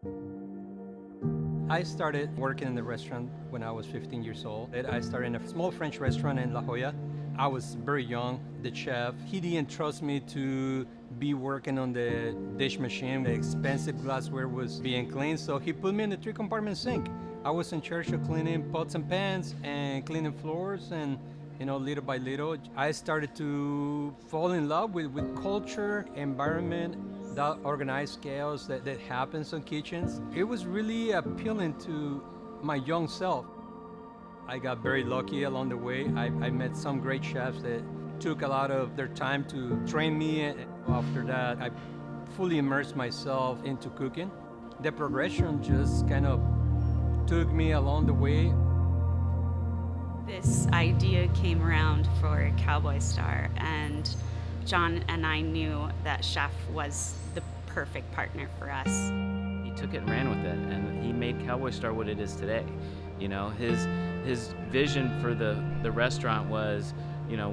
I started working in the restaurant when I was 15 years old. I started in a small French restaurant in La Jolla. I was very young. The chef, he didn't trust me to be working on the dish machine. The expensive glassware was being cleaned, so he put me in the 3-compartment sink. I was in charge of cleaning pots and pans and cleaning floors, and little by little, I started to fall in love with culture, environment, that organized chaos that happens in kitchens. It was really appealing to my young self. I got very lucky along the way. I met some great chefs that took a lot of their time to train me. And after that, I fully immersed myself into cooking. The progression just kind of took me along the way. This idea came around for Cowboy Star, and John and I knew that Chef was the perfect partner for us. He took it and ran with it, and he made Cowboy Star what it is today. His vision for the restaurant was,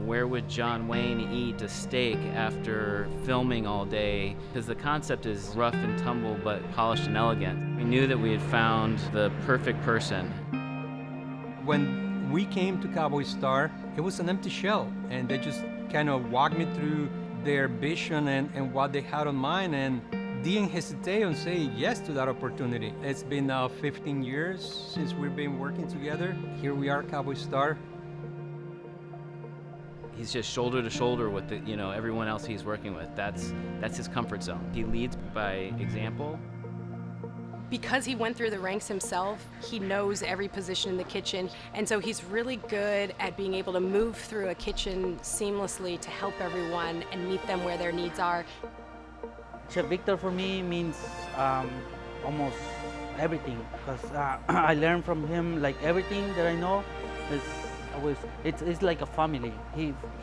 where would John Wayne eat a steak after filming all day? Because the concept is rough and tumble, but polished and elegant. We knew that we had found the perfect person. When we came to Cowboy Star, it was an empty shell, and they just kind of walked me through their vision and what they had on mind, and didn't hesitate and say yes to that opportunity. It's been now 15 years since we've been working together. Here we are, Cowboy Star. He's just shoulder to shoulder with everyone else he's working with. That's his comfort zone. He leads by example. Because he went through the ranks himself, he knows every position in the kitchen, and so he's really good at being able to move through a kitchen seamlessly to help everyone and meet them where their needs are. Chef Victor for me means almost everything, because I learned from him, like everything that I know is always, it's like a family.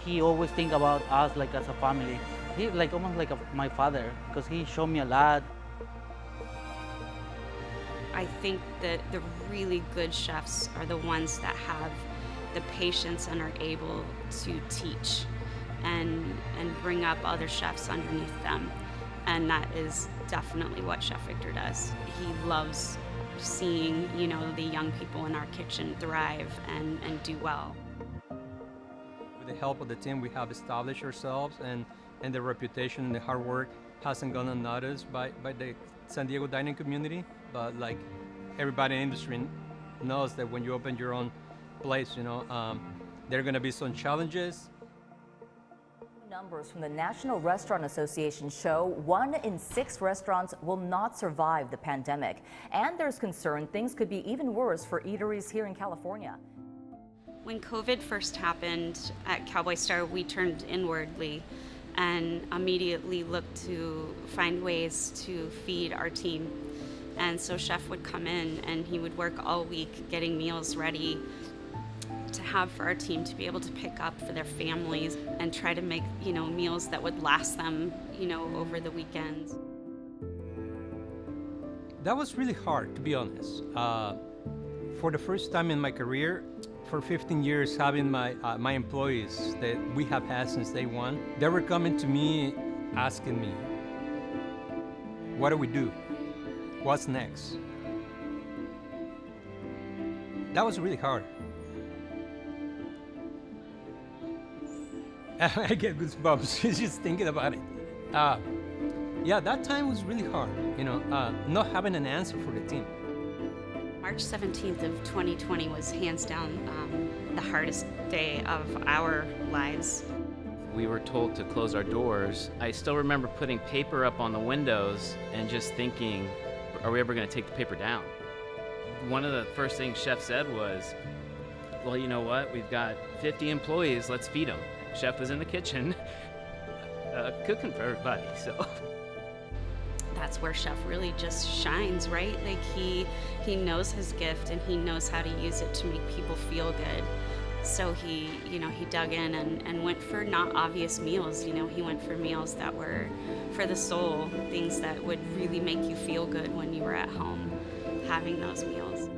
He always think about us like as a family. He like almost like my father, because he showed me a lot. I think that the really good chefs are the ones that have the patience and are able to teach and bring up other chefs underneath them. And that is definitely what Chef Victor does. He loves seeing, the young people in our kitchen thrive and do well. With the help of the team, we have established ourselves, and the reputation and the hard work hasn't gone unnoticed by the San Diego dining community. But like everybody in the industry knows that when you open your own place, there are going to be some challenges. Numbers from the National Restaurant Association show 1 in 6 restaurants will not survive the pandemic. And there's concern things could be even worse for eateries here in California. When COVID first happened at Cowboy Star, we turned inwardly and immediately looked to find ways to feed our team. And so Chef would come in and he would work all week getting meals ready to have for our team to be able to pick up for their families and try to make, meals that would last them, over the weekends. That was really hard, to be honest. For the first time in my career, for 15 years, having my employees that we have had since day one, they were coming to me asking me, what do we do? What's next? That was really hard. I get goosebumps just thinking about it. Yeah, that time was really hard, not having an answer for the team. March 17th of 2020 was hands down the hardest day of our lives. We were told to close our doors. I still remember putting paper up on the windows and just thinking, are we ever going to take the paper down? One of the first things Chef said was, well, you know what? We've got 50 employees, let's feed them. Chef was in the kitchen cooking for everybody, so. That's where Chef really just shines, right? Like he knows his gift and he knows how to use it to make people feel good. So he dug in and went for not obvious meals. He went for meals that were for the soul, things that would really make you feel good when you were at home having those meals.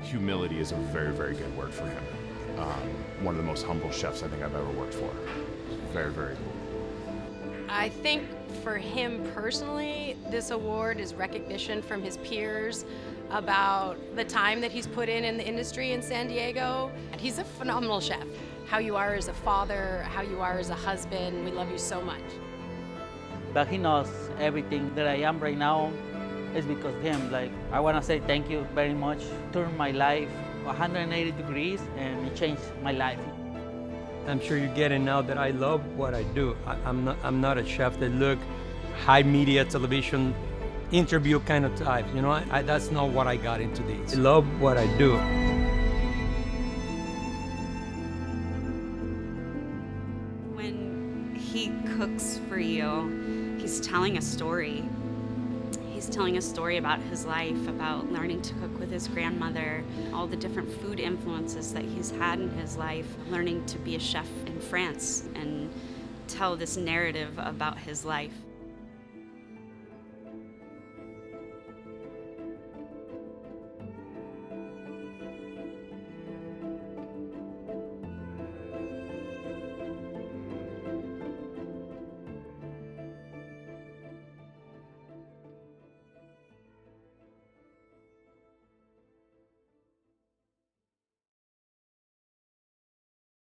Humility is a very, very good word for him. One of the most humble chefs I think I've ever worked for. Very, very cool. I think for him personally, this award is recognition from his peers about the time that he's put in the industry in San Diego. And he's a phenomenal chef. How you are as a father, how you are as a husband, we love you so much. But he knows everything that I am right now is because of him. Like, I want to say thank you very much. Turned my life 180 degrees and it changed my life. I'm sure you're getting now that I love what I do. I'm not a chef that look high media television interview kind of type. You know, that's not what I got into this. I love what I do. When he cooks for you, he's telling a story. He's telling a story about his life, about learning to cook with his grandmother, all the different food influences that he's had in his life, learning to be a chef in France and tell this narrative about his life.